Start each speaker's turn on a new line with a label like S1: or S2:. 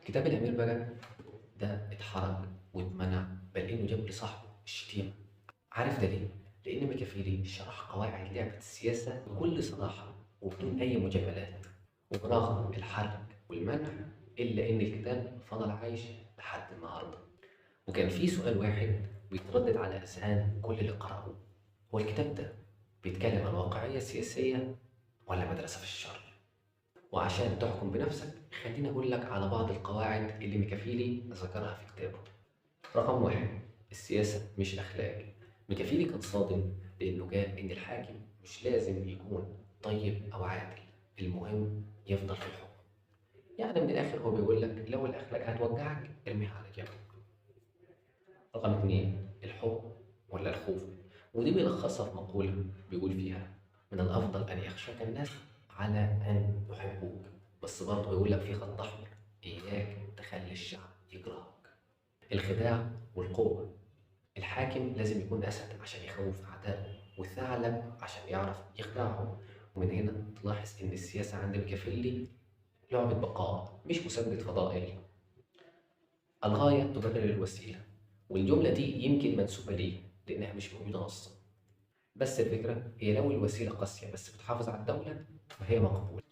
S1: كتاب الأمير بقى ده اتحرق واتمنع، بل إنه جاب لصاحبه الشتيمة. عارف ده ليه؟ لأن ميكافيلي شرح قواعد لعبة السياسة بكل صراحة وبدون أي مجاملات، وبرغم الحرق والمنع إلا إن الكتاب فضل عايش لحد النهاردة. وكان في سؤال واحد بيتردد على أذهان كل اللي قرأوه: هو الكتاب ده بيتكلم عن واقعية سياسية ولا مدرسة في الشر؟ وعشان تحكم بنفسك خليني أقول لك على بعض القواعد اللي ميكافيلي ذكرها في كتابه. رقم واحد: السياسة مش أخلاق. ميكافيلي كان صادم لأنه قال إن الحاكم مش لازم يكون طيب أو عادل، المهم يفضل في الحكم. يعني من الآخر هو بيقول لك لو الأخلاق هتوجعك ارميها على جنب. رقم اتنين: الحب ولا الخوف. ودي بيلخصها في مقولة بيقول فيها: من الأفضل أن يخشاك الناس على أن يحبوك. بس برضه بيقول لك في خط أحمر: إياك تخلي الشعب يكرهك. الخداع والقوة. الحاكم لازم يكون أسد عشان يخوف أعدائه، وثعلب عشان يعرف يخدعهم. ومن هنا تلاحظ إن السياسة عند ميكافيلي لعبة بقاء مش مسابقة فضائل. الغاية تبرر الوسيلة، والجملة دي يمكن منسوبة ليه لأنها مش موجودة نصا، بس الفكرة هي لو الوسيلة قاسية بس بتحافظ على الدولة فهي مقبولة.